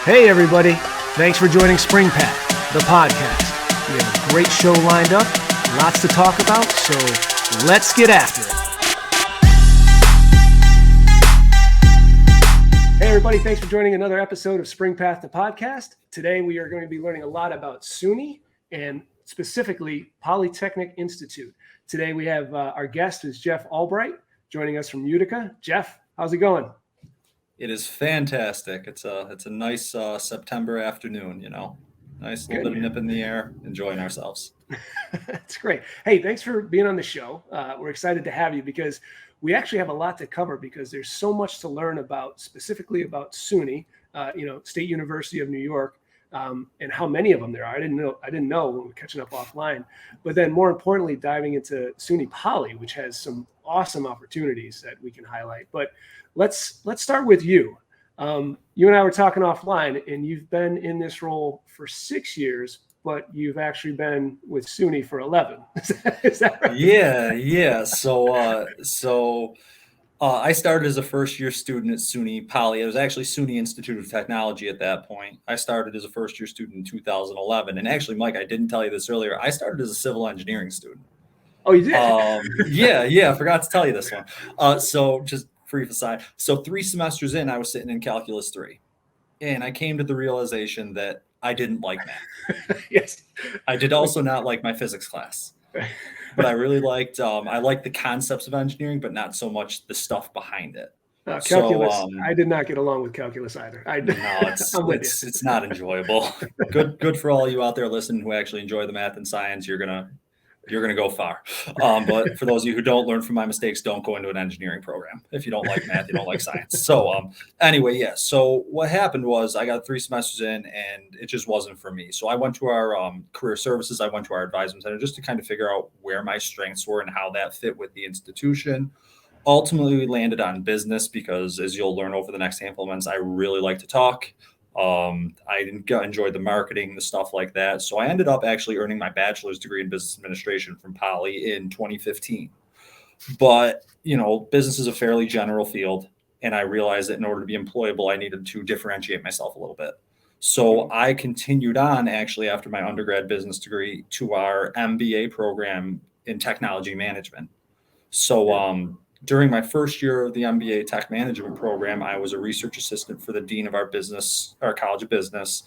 Hey everybody, thanks for joining SpringPath, the podcast. We have a great show lined up, lots to talk about, so let's get after it. Hey everybody, thanks for joining another episode of SpringPath, the podcast. Today we are going to be learning a lot about SUNY and specifically Polytechnic Institute. Today we have our guest is Jeff Albright joining us from Utica. Jeff, how's it going? It is fantastic. It's a nice September afternoon, nice little bit of nip in the air, enjoying ourselves. That's great. Hey, thanks for being on the show. We're excited to have you because we actually have a lot to cover because there's so much to learn about, specifically about SUNY, State University of New York, and how many of them there are. I didn't know when we were catching up offline. But then more importantly, diving into SUNY Poly, which has some awesome opportunities that we can highlight. But let's start with you. You and I were talking offline, and you've been in this role for 6 years, but you've actually been with SUNY for 11. Is that right? Yeah. So I started as a first-year student at SUNY Poly. It was actually SUNY Institute of Technology at that point. I started as a first-year student in 2011. And actually, Mike, I didn't tell you this earlier. I started as a civil engineering student. Oh, you did? Yeah. I forgot to tell you this one. So just brief aside. So 3 semesters in, I was sitting in Calculus 3. And I came to the realization that I didn't like math. Yes. I did also not like my physics class. But I really liked, I liked the concepts of engineering, but not so much the stuff behind it. Calculus, I did not get along with calculus either. It's not enjoyable. Good for all you out there listening who actually enjoy the math and science. You're gonna go far. But for those of you who don't learn from my mistakes, don't go into an engineering program. If you don't like math, you don't like science. So anyway, yeah. So what happened was I got 3 semesters in and it just wasn't for me. So I went to our career services. I went to our advisement center just to kind of figure out where my strengths were and how that fit with the institution. Ultimately, we landed on business because, as you'll learn over the next handful of months, I really like to talk. I enjoyed the marketing, the stuff like that. So I ended up actually earning my bachelor's degree in business administration from Poly in 2015. But, business is a fairly general field. And I realized that in order to be employable, I needed to differentiate myself a little bit. So I continued on actually after my undergrad business degree to our MBA program in technology management. So, during my first year of the MBA Tech Management program, I was a research assistant for the dean of our College of Business.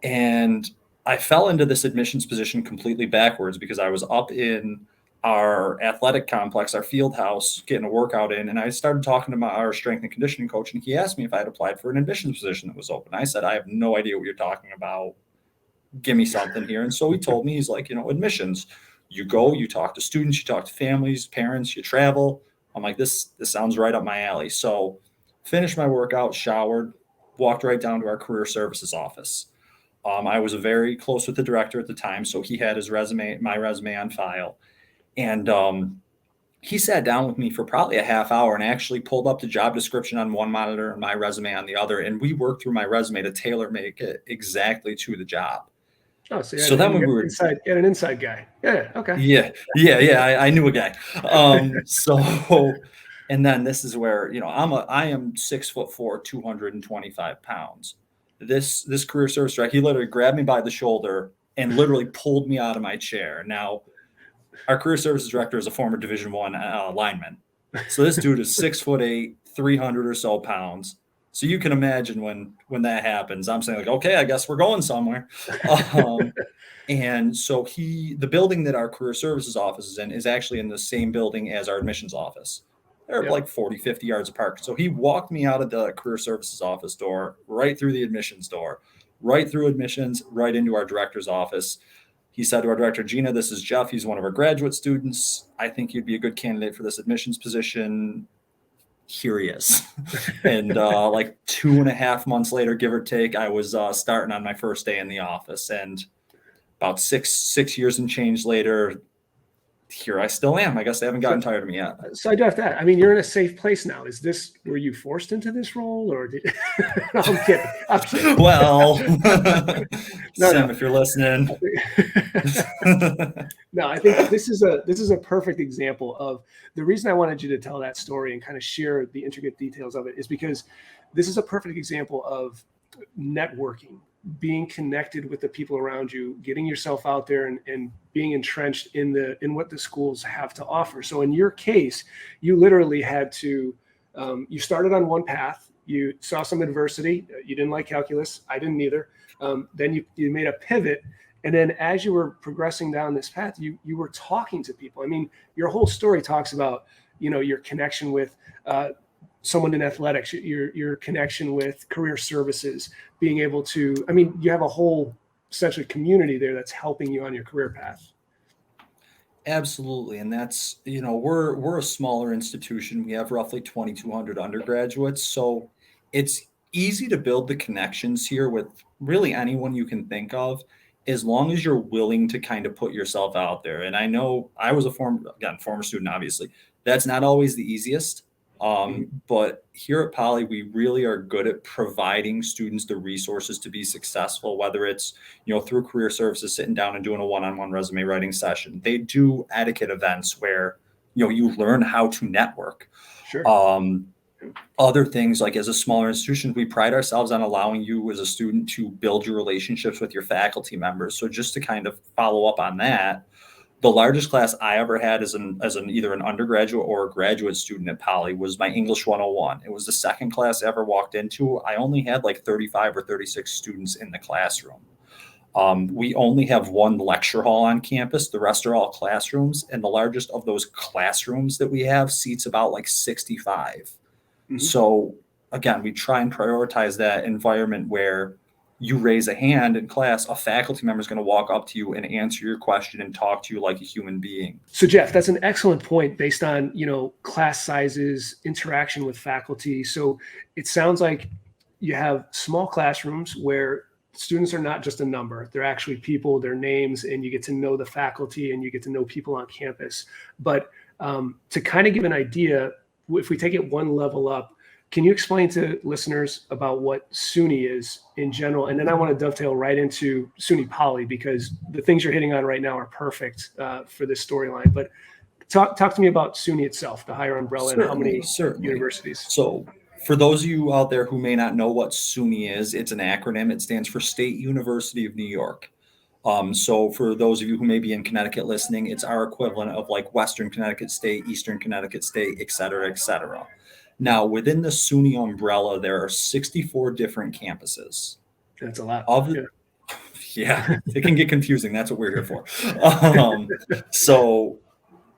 And I fell into this admissions position completely backwards because I was up in our athletic complex, our field house, getting a workout in. And I started talking to our strength and conditioning coach. And he asked me if I had applied for an admissions position that was open. I said, I have no idea what you're talking about. Give me something here. And so he told me, he's like, admissions. You go, you talk to students, you talk to families, parents, you travel. I'm like, this sounds right up my alley. So finished my workout, showered, walked right down to our career services office. I was very close with the director at the time, so he had my resume on file. And he sat down with me for probably a half hour and actually pulled up the job description on one monitor and my resume on the other. And we worked through my resume to tailor make it exactly to the job. Oh, so then we were an inside guy. Yeah. Okay. Yeah. I knew a guy. And then this is where, I am 6'4", 225 pounds. This career service director, he literally grabbed me by the shoulder and literally pulled me out of my chair. Now, our career services director is a former Division I lineman. So this dude is 6'8", 300 or so pounds. So you can imagine when that happens, I'm saying like, okay, I guess we're going somewhere. And so the building that our career services office is in is actually in the same building as our admissions office. They're like 40, 50 yards apart. So he walked me out of the career services office door, right through the admissions door, right through admissions, right into our director's office. He said to our director, Gina, this is Jeff. He's one of our graduate students. I think you'd be a good candidate for this admissions position. Here he is. And like 2.5 months later, give or take, I was starting on my first day in the office. And about six years and change later, here I still am. I guess they haven't gotten tired of me yet. So I do have that. I mean, you're in a safe place now. Were you forced into this role or no, I'm kidding. Well, Sam, if you're listening. No, I think this is a perfect example of the reason I wanted you to tell that story and kind of share the intricate details of it is because this is a perfect example of networking, being connected with the people around you, getting yourself out there and being entrenched in what the schools have to offer. So in your case, you literally had to, you started on one path, you saw some adversity, you didn't like calculus, I didn't either. Then you made a pivot. And then as you were progressing down this path, you were talking to people. I mean, your whole story talks about, your connection with someone in athletics, your connection with career services, being able to, I mean, you have a whole essentially community there that's helping you on your career path. Absolutely. And that's, we're a smaller institution. We have roughly 2,200 undergraduates. So it's easy to build the connections here with really anyone you can think of, as long as you're willing to kind of put yourself out there. And I know I was a former student, obviously. That's not always the easiest. But here at Poly, we really are good at providing students the resources to be successful, whether it's, through career services, sitting down and doing a one-on-one resume writing session. They do etiquette events where, you learn how to network. Sure. Other things, like as a smaller institution, we pride ourselves on allowing you as a student to build your relationships with your faculty members. So just to kind of follow up on that, the largest class I ever had as either an undergraduate or a graduate student at Poly was my English 101. It was the second class I ever walked into. I only had like 35 or 36 students in the classroom. We only have one lecture hall on campus. The rest are all classrooms. And the largest of those classrooms that we have seats about like 65. Mm-hmm. So again, we try and prioritize that environment where you raise a hand in class, a faculty member is going to walk up to you and answer your question and talk to you like a human being. So Jeff, that's an excellent point based on, class sizes, interaction with faculty. So it sounds like you have small classrooms where students are not just a number. They're actually people, their names, and you get to know the faculty and you get to know people on campus. But to kind of give an idea, if we take it one level up, can you explain to listeners about what SUNY is in general? And then I want to dovetail right into SUNY Poly, because the things you're hitting on right now are perfect for this storyline. But talk to me about SUNY itself, the higher umbrella, and how many universities. So for those of you out there who may not know what SUNY is, it's an acronym. It stands for State University of New York. So for those of you who may be in Connecticut listening, it's our equivalent of like Western Connecticut State, Eastern Connecticut State, et cetera, et cetera. Now, within the SUNY umbrella, there are 64 different campuses. That's a lot. Yeah, it can get confusing. That's what we're here for. So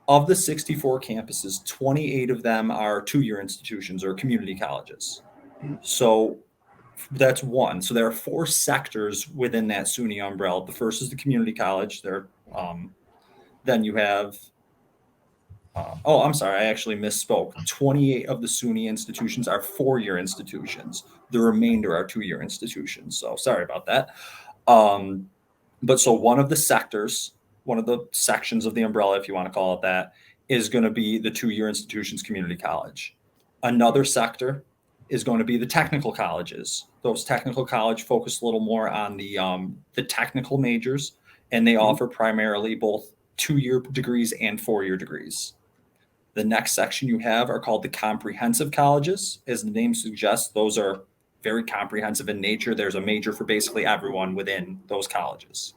of the 64 campuses, 28 of them are two-year institutions or community colleges. So that's one. So there are four sectors within that SUNY umbrella. The first is the community college. Then you have I'm sorry, I actually misspoke. 28 of the SUNY institutions are four-year institutions. The remainder are two-year institutions. So sorry about that. But so one of the sectors, one of the sections of the umbrella, if you want to call it that, is going to be the two-year institutions community college. Another sector is going to be the technical colleges. Those technical college focus a little more on the technical majors, and they offer primarily both two-year degrees and four-year degrees. The next section you have are called the comprehensive colleges. As the name suggests, those are very comprehensive in nature. There's a major for basically everyone within those colleges.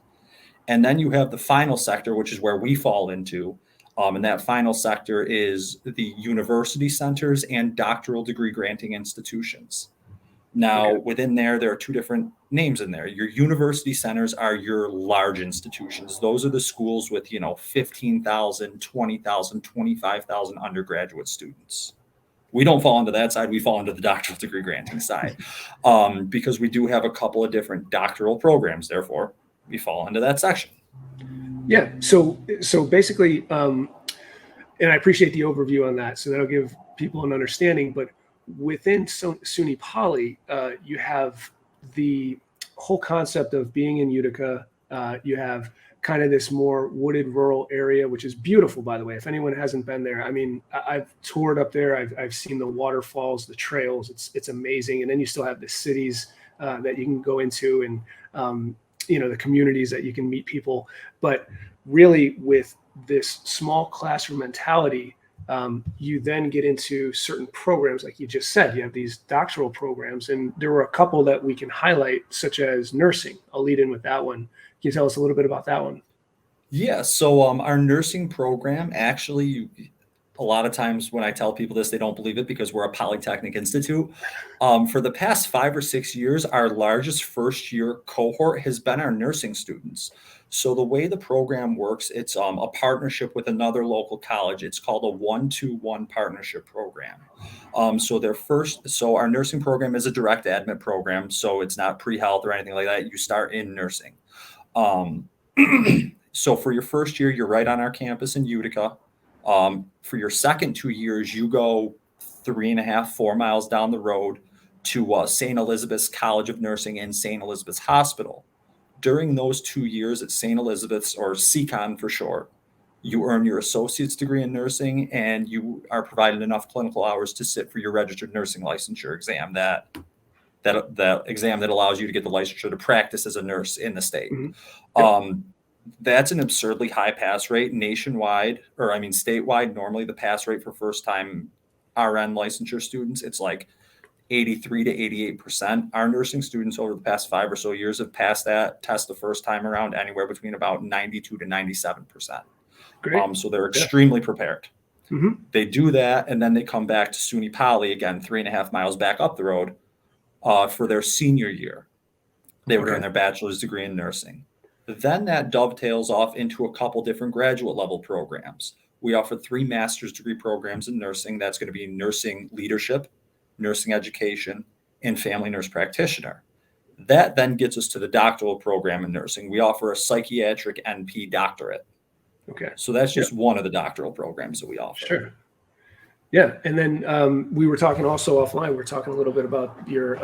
And then you have the final sector, which is where we fall into. And that final sector is the university centers and doctoral degree granting institutions. Now, within there are two different names in there. Your university centers are your large institutions. Those are the schools with, 15,000, 20,000, 25,000 undergraduate students. We don't fall into that side. We fall into the doctoral degree granting side because we do have a couple of different doctoral programs. Therefore, we fall into that section. Yeah. So basically, and I appreciate the overview on that. So that'll give people an understanding. But within SUNY Poly, you have the whole concept of being in Utica. You have kind of this more wooded rural area, which is beautiful, by the way. If anyone hasn't been there, I mean, I've toured up there. I've seen the waterfalls, the trails. It's amazing. And then you still have the cities that you can go into, and the communities that you can meet people. But really, with this small classroom mentality, you then get into certain programs, like you just said. You have these doctoral programs, and there were a couple that we can highlight, such as nursing. I'll lead in with that one. Can you tell us a little bit about that one? Yeah, so our nursing program, actually, a lot of times when I tell people this, they don't believe it because we're a Polytechnic Institute. For the past 5 or 6 years, our largest first year cohort has been our nursing students. So the way the program works, it's a partnership with another local college. It's called a 1-to-1 partnership program. So our nursing program is a direct admit program, so it's not pre-health or anything like that. You start in nursing. Um, so for your first year, you're right on our campus in Utica. For your second 2 years, you go 3.5, 4 miles down the road to St. Elizabeth's College of Nursing and St. Elizabeth's Hospital. During those 2 years at St. Elizabeth's, or CCON for short, you earn your associate's degree in nursing, and you are provided enough clinical hours to sit for your registered nursing licensure exam, that exam that allows you to get the licensure to practice as a nurse in the state. Mm-hmm. That's an absurdly high pass rate nationwide, or I mean statewide. Normally the pass rate for first time RN licensure students, it's like 83 to 88%. Our nursing students over the past 5 or so years have passed that test the first time around anywhere between about 92 to 97%. Great. So they're extremely prepared. Mm-hmm. They do that, and then they come back to SUNY Poly, again, 3.5 miles back up the road, for their senior year. They would earn their bachelor's degree in nursing. Then that dovetails off into a couple different graduate level programs. We offer 3 master's degree programs in nursing. That's going to be nursing leadership, nursing education, and family nurse practitioner. That then gets us to the doctoral program in nursing. We offer a psychiatric NP doctorate. Okay. So that's just one of the doctoral programs that we offer. Sure. Yeah. And then we were talking also offline, we're talking a little bit about your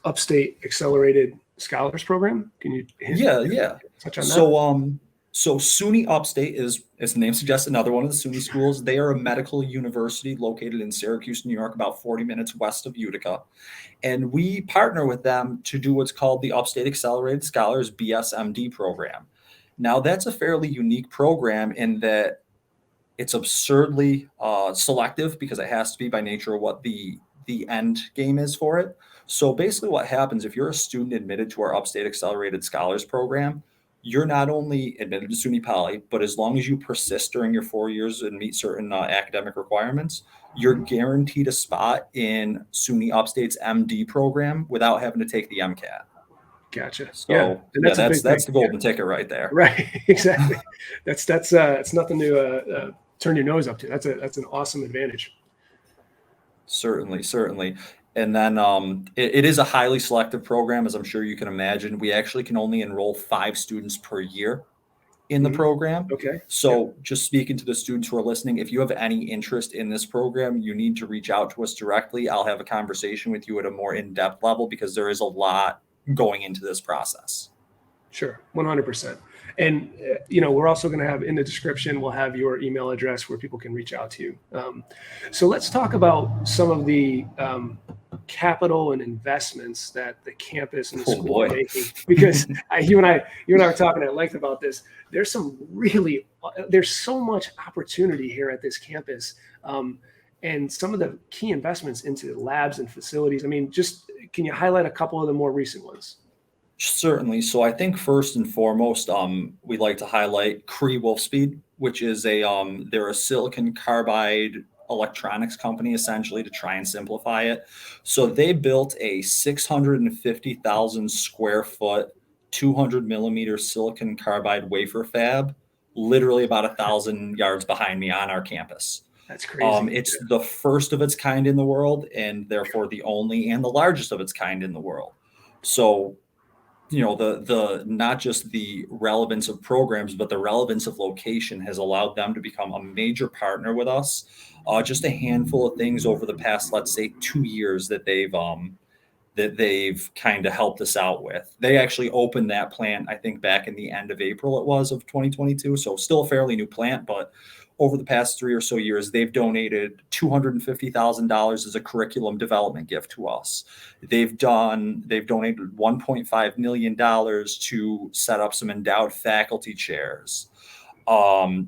Upstate Accelerated Scholars Program. Can you touch on that? So SUNY Upstate is, as the name suggests, another one of the SUNY schools. They are a medical university located in Syracuse, New York, about 40 minutes west of Utica. And we partner with them to do what's called the Upstate Accelerated Scholars BSMD program. Now, that's a fairly unique program in that it's absurdly selective, because it has to be by nature of what the end game is for it. So basically what happens if you're a student admitted to our Upstate Accelerated Scholars Program, you're not only admitted to SUNY Poly, but as long as you persist during your 4 years and meet certain academic requirements, you're guaranteed a spot in SUNY Upstate's MD program without having to take the MCAT. Gotcha. So that's the golden ticket right there. Right. Exactly. That's it's nothing to turn your nose up to. That's an awesome advantage. Certainly. And then it is a highly selective program, as I'm sure you can imagine. We actually can only enroll 5 students per year in the program. Okay. So just speaking to the students who are listening, if you have any interest in this program, you need to reach out to us directly. I'll have a conversation with you at a more in-depth level, because there is a lot going into this process. Sure. 100%. And, we're also going to have in the description, we'll have your email address where people can reach out to you. So let's talk about some of the capital and investments that the campus and the school are making, because you and I were talking at length about this. There's so much opportunity here at this campus. And some of the key investments into labs and facilities. I mean, just can you highlight a couple of the more recent ones? Certainly. So I think first and foremost, we'd like to highlight Cree Wolfspeed, which is they're a silicon carbide electronics company, essentially, to try and simplify it. So they built a 650,000 square foot, 200 millimeter silicon carbide wafer fab, literally about 1,000 yards behind me on our campus. That's crazy. It's the first of its kind in the world, and therefore the only and the largest of its kind in the world. So, the not just the relevance of programs, but the relevance of location has allowed them to become a major partner with us. Just a handful of things over the past, let's say, 2 years that they've kind of helped us out with. They actually opened that plant, I think, back in the end of April of 2022. So still a fairly new plant, but over the past 3 or so years, they've donated $250,000 as a curriculum development gift to us. They've donated $1.5 million to set up some endowed faculty chairs.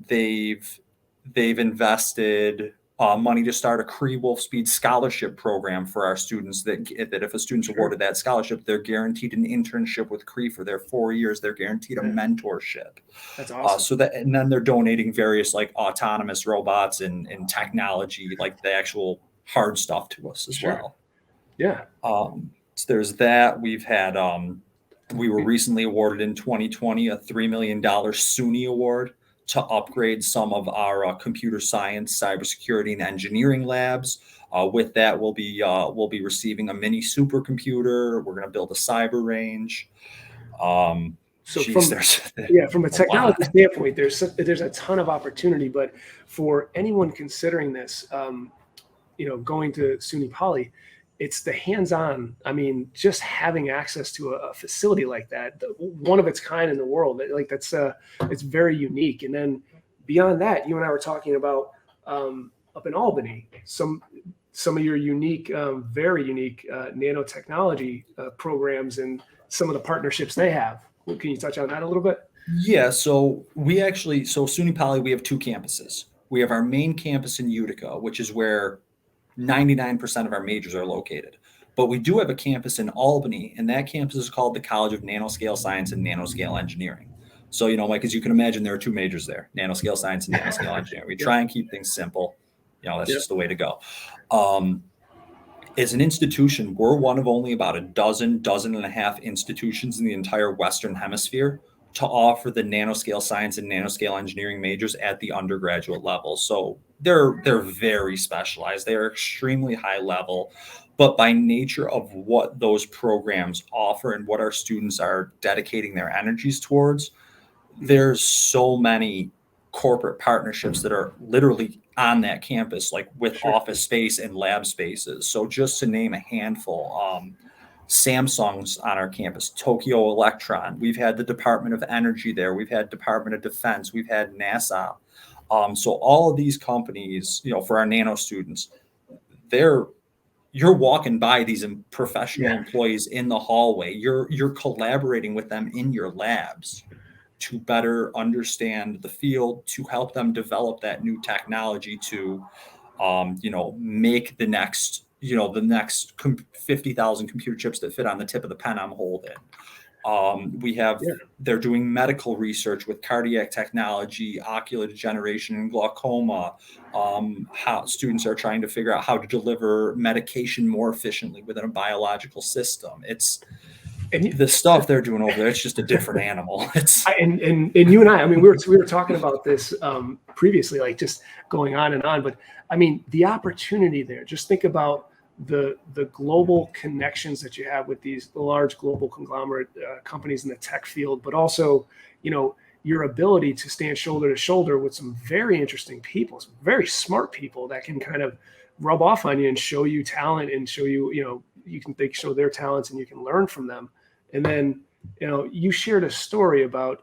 They've They've invested money to start a Cree Wolf Speed scholarship program for our students that if a student's awarded that scholarship, they're guaranteed an internship with Cree for their 4 years. They're guaranteed a mentorship. That's awesome. And then they're donating various like autonomous robots and technology, like the actual hard stuff to us as well. Yeah. So there's that. We've had, we were recently awarded in 2020 a $3 million SUNY award to upgrade some of our computer science, cybersecurity, and engineering labs. With that, we'll be receiving a mini supercomputer. We're going to build a cyber range. So from a technology standpoint, there's a ton of opportunity. But for anyone considering this, going to SUNY Poly, it's the hands-on. I mean, just having access to a facility like that, one of its kind in the world, like it's very unique. And then beyond that, you and I were talking about up in Albany, some of your unique, very unique nanotechnology programs and some of the partnerships they have. Can you touch on that a little bit? Yeah. So SUNY Poly, we have two campuses. We have our main campus in Utica, which is where 99% of our majors are located. But we do have a campus in Albany, and that campus is called the College of Nano Scale Science and Nano Scale Engineering. So, Mike, as you can imagine, there are two majors there, Nano Scale Science and Nano Scale Engineering. We try and keep things simple. That's just the way to go. As an institution, we're one of only about a dozen and a half institutions in the entire Western Hemisphere to offer the nanoscale science and nanoscale engineering majors at the undergraduate level. So they're very specialized. They're extremely high level, but by nature of what those programs offer and what our students are dedicating their energies towards, there's so many corporate partnerships that are literally on that campus, like with office space and lab spaces. So just to name a handful, Samsung's on our campus, Tokyo Electron. We've had the Department of Energy there. We've had Department of Defense. We've had NASA. So all of these companies, for our nano students, you're walking by these professional employees in the hallway. You're collaborating with them in your labs to better understand the field, to help them develop that new technology to, make the next 50,000 computer chips that fit on the tip of the pen I'm holding. They're doing medical research with cardiac technology, ocular degeneration, and glaucoma. How students are trying to figure out how to deliver medication more efficiently within a biological system. And the stuff they're doing over there, it's just a different animal. And you and I mean, we were talking about this previously, like just going on and on. But I mean, the opportunity there. Just think about the global connections that you have with these large global conglomerate companies in the tech field, but also, your ability to stand shoulder to shoulder with some very interesting people, some very smart people that can kind of rub off on you and show you talent and show you, they show their talents and you can learn from them. And then, you shared a story about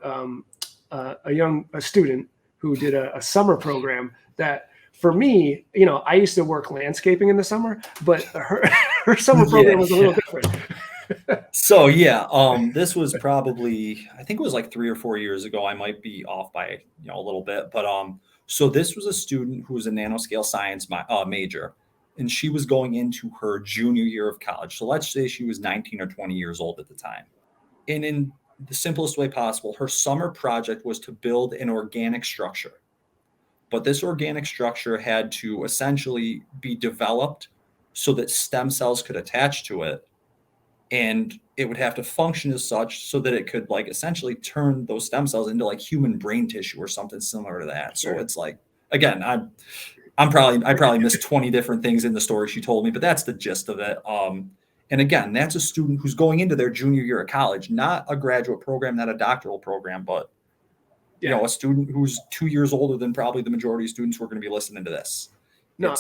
a student who did a summer program that, for me, I used to work landscaping in the summer, but her summer program was a little different. So this was probably, I think it was like 3 or 4 years ago. I might be off by a little bit, but so this was a student who was a nanoscale science major. And she was going into her junior year of college. So let's say she was 19 or 20 years old at the time. And in the simplest way possible, her summer project was to build an organic structure. But this organic structure had to essentially be developed so that stem cells could attach to it. And it would have to function as such so that it could essentially turn those stem cells into human brain tissue or something similar to that. So it's again, I probably missed 20 different things in the story she told me, but that's the gist of it. And again, that's a student who's going into their junior year of college, not a graduate program, not a doctoral program, but a student who's 2 years older than probably the majority of students who are going to be listening to this. No,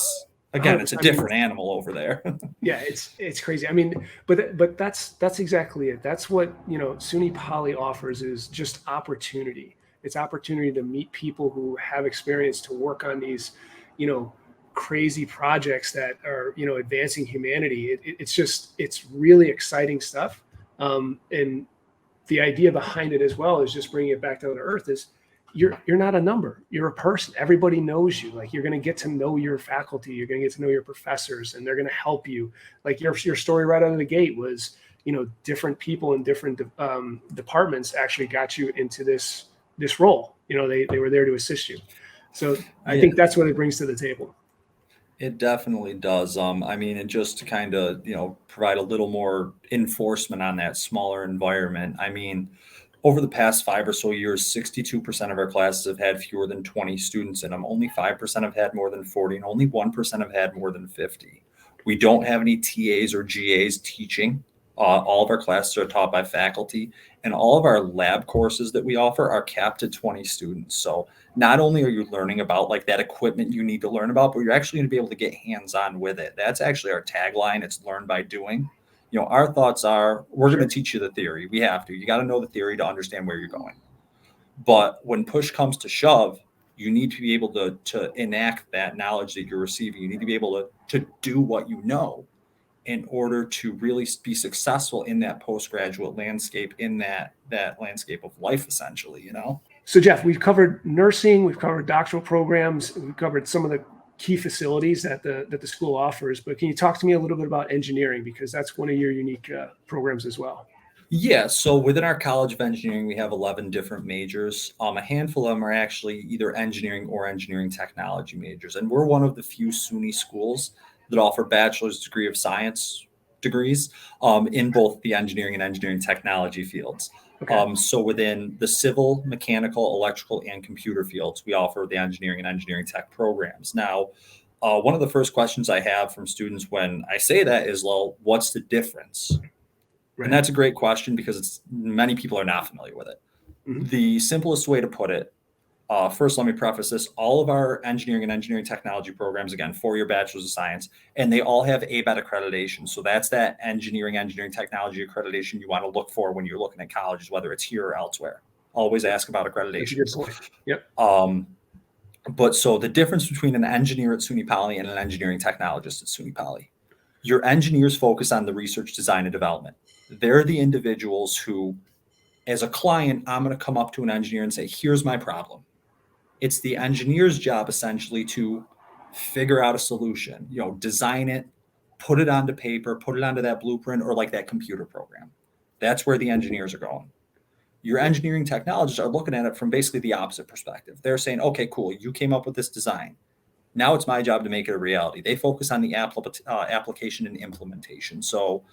it's a different animal over there. Yeah, it's crazy. I mean, but that's exactly it. That's what SUNY Poly offers, is just opportunity. It's opportunity to meet people who have experience, to work on these crazy projects that are, advancing humanity. It's really exciting stuff. And the idea behind it as well is just bringing it back down to earth is, you're not a number. You're a person. Everybody knows you. Like, you're going to get to know your faculty. You're going to get to know your professors, and they're going to help you. Like your story right out of the gate was, different people in different departments actually got you into this role. They were there to assist you. So I think that's what it brings to the table. It definitely does. And just to kind of, provide a little more enforcement on that smaller environment. Over the past 5 or so years, 62% of our classes have had fewer than 20 students in them. Only 5% have had more than 40, and only 1% have had more than 50. We don't have any TAs or GAs teaching. All of our classes are taught by faculty, and all of our lab courses that we offer are capped at 20 students. So not only are you learning about like that equipment you need to learn about, but you're actually going to be able to get hands-on with it. That's actually our tagline. It's learn by doing. Our thoughts are, we're going to teach you the theory. We have to. You got to know the theory to understand where you're going. But when push comes to shove, you need to be able to enact that knowledge that you're receiving. You need to be able to do what you know in order to really be successful in that postgraduate landscape, in that landscape of life, essentially, So Jeff, we've covered nursing, we've covered doctoral programs, we've covered some of the key facilities that the school offers, but can you talk to me a little bit about engineering, because that's one of your unique programs as well? Yeah, so within our College of Engineering, we have 11 different majors. A handful of them are actually either engineering or engineering technology majors, and we're one of the few SUNY schools that offer bachelor's degree of science degrees in both the engineering and engineering technology fields. Okay. So within the civil, mechanical, electrical, and computer fields, we offer the engineering and engineering tech programs. Now, one of the first questions I have from students when I say that is, well, what's the difference? Right. And that's a great question, because many people are not familiar with it. Mm-hmm. The simplest way to put it, first, let me preface this. All of our engineering and engineering technology programs, again, 4-year bachelor's of science, and they all have ABET accreditation. So that's that engineering technology accreditation you want to look for when you're looking at colleges, whether it's here or elsewhere. Always ask about accreditation. That's a good point. Yep. But so the difference between an engineer at SUNY Poly and an engineering technologist at SUNY Poly, your engineers focus on the research, design, and development. They're the individuals who, as a client, I'm going to come up to an engineer and say, here's my problem. It's the engineer's job essentially to figure out a solution, design it, put it onto paper, put it onto that blueprint or like that computer program. That's where the engineers are going. Your engineering technologists are looking at it from basically the opposite perspective. They're saying, okay, cool, you came up with this design. Now it's my job to make it a reality. They focus on the application and implementation. So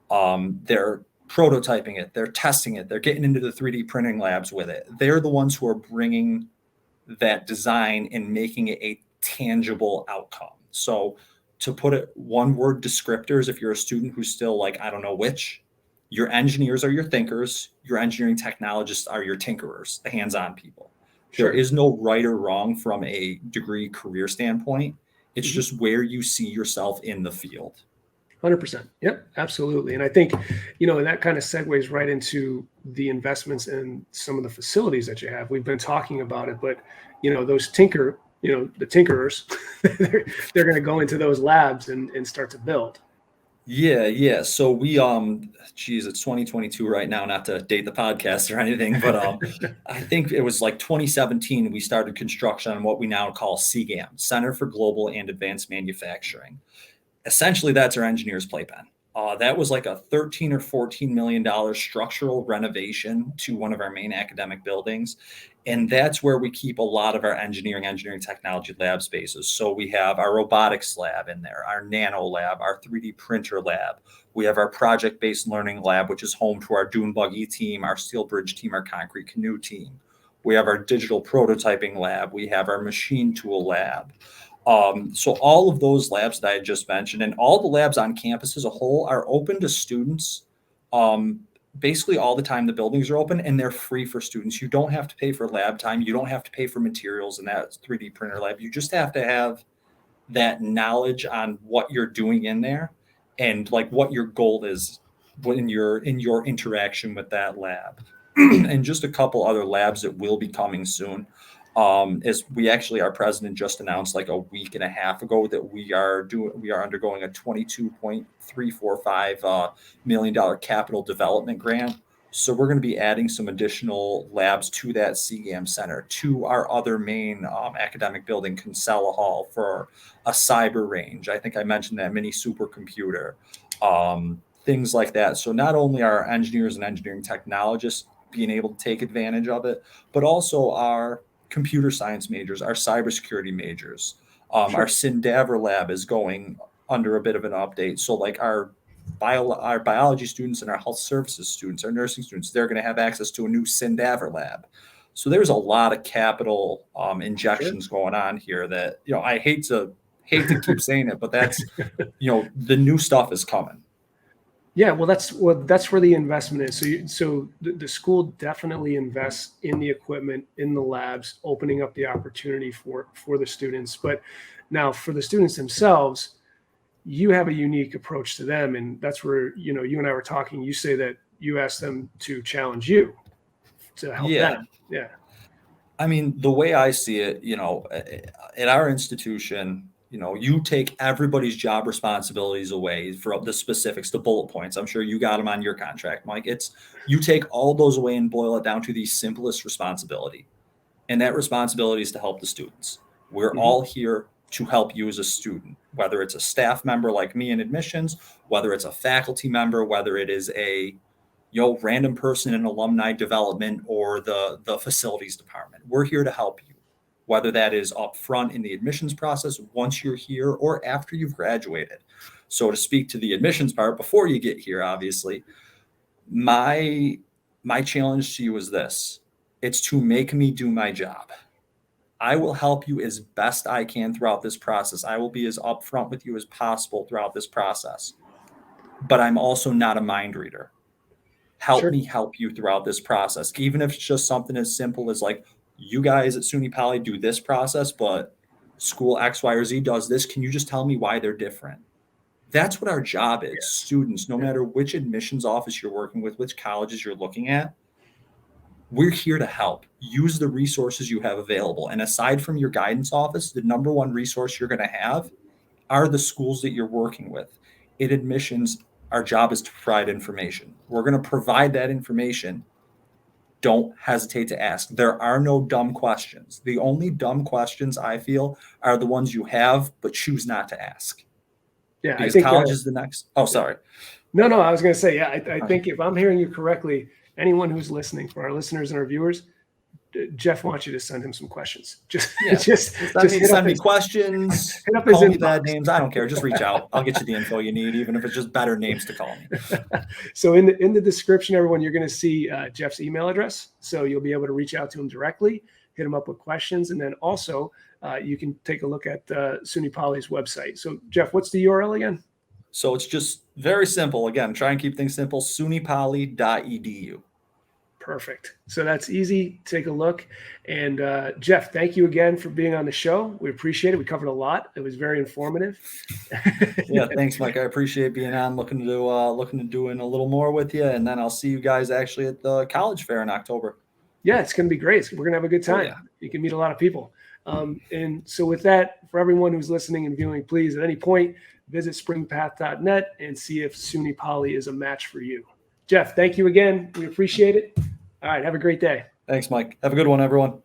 they're prototyping it, they're testing it, they're getting into the 3D printing labs with it. They're the ones who are bringing that design and making it a tangible outcome. So to put it one word descriptors, if you're a student who's still like, I don't know which, your engineers are your thinkers, your engineering technologists are your tinkerers, the hands-on people. Sure. There is no right or wrong from a degree career standpoint. It's mm-hmm. just where you see yourself in the field. 100%. Yep, absolutely. And I think, and that kind of segues right into the investments in some of the facilities that you have. We've been talking about it, but, those the tinkerers, they're going to go into those labs and start to build. Yeah. So we, it's 2022 right now, not to date the podcast or anything, but I think it was like 2017, we started construction on what we now call CGAM, Center for Global and Advanced Manufacturing. Essentially, that's our engineer's playpen. That was like a $13 or $14 million structural renovation to one of our main academic buildings. And that's where we keep a lot of our engineering technology lab spaces. So we have our robotics lab in there, our nano lab, our 3D printer lab. We have our project-based learning lab, which is home to our dune buggy team, our steel bridge team, our concrete canoe team. We have our digital prototyping lab. We have our machine tool lab. So all of those labs that I just mentioned and all the labs on campus as a whole are open to students basically all the time. The buildings are open and they're free for students. You don't have to pay for lab time. You don't have to pay for materials in that 3D printer lab. You just have to have that knowledge on what you're doing in there and like what your goal is when you're in your interaction with that lab. And just a couple other labs that will be coming soon. Is our president just announced like a week and a half ago that we are undergoing a $22.345 million capital development grant So we're going to be adding some additional labs to that CGAM center, to our other main academic building, Kinsella Hall, for a cyber range. I think I mentioned that mini supercomputer, things like that. So not only are our engineers and engineering technologists being able to take advantage of it, but also our computer science majors, our cybersecurity majors. Our SynDaver lab is going under a bit of an update. So like our biology students and our health services students, our nursing students, they're going to have access to a new SynDaver lab. So there's a lot of capital injections going on here that, I hate to keep saying it, but that's, the new stuff is coming. Yeah, well, that's where the investment is. So the school definitely invests in the equipment, in the labs, opening up the opportunity for the students. But now for the students themselves, you have a unique approach to them, and that's where you and I were talking. You say that you ask them to challenge you to help them. Yeah. I mean, the way I see it, at our institution, you take everybody's job responsibilities away for the specifics, the bullet points. I'm sure you got them on your contract, Mike. You take all those away and boil it down to the simplest responsibility. And that responsibility is to help the students. We're all here to help you as a student, whether it's a staff member like me in admissions, whether it's a faculty member, whether it is a random person in alumni development or the facilities department. We're here to help you, whether that is up front in the admissions process, once you're here, or after you've graduated. So to speak to the admissions part, before you get here, obviously, my challenge to you is this. It's to make me do my job. I will help you as best I can throughout this process. I will be as upfront with you as possible throughout this process. But I'm also not a mind reader. Help me help you throughout this process, even if it's just something as simple as like, you guys at SUNY Poly do this process, but school X, Y, or Z does this. Can you just tell me why they're different? That's what our job is. Students, no matter which admissions office you're working with, which colleges you're looking at, we're here to help. Use the resources you have available. And aside from your guidance office, the number one resource you're going to have are the schools that you're working with. In admissions, our job is to provide information. We're going to provide that information. Don't hesitate to ask. There are no dumb questions. The only dumb questions I feel are the ones you have, but choose not to ask. Yeah, because I think college is the next. Oh, sorry. No, I was going to say, I think if I'm hearing you correctly, anyone who's listening, for our listeners and our viewers, Jeff wants you to send him some questions. Just send me questions. Call me bad names. I don't care. Just reach out. I'll get you the info you need, even if it's just better names to call me. So in the description, everyone, you're going to see Jeff's email address. So you'll be able to reach out to him directly, hit him up with questions, and then also you can take a look at SUNY Poly's website. So Jeff, what's the URL again? So it's just very simple. Again, try and keep things simple. SUNYPoly.edu. Perfect. So that's easy. Take a look. And Jeff, thank you again for being on the show. We appreciate it. We covered a lot. It was very informative. Yeah, thanks, Mike. I appreciate being on. Looking to doing a little more with you, and then I'll see you guys actually at the college fair in October. Yeah, it's going to be great. We're going to have a good time. Oh, yeah. You can meet a lot of people. And so with that, for everyone who's listening and viewing, please at any point visit springpath.net and see if SUNY Poly is a match for you. Jeff, thank you again. We appreciate it. All right. Have a great day. Thanks, Mike. Have a good one, everyone.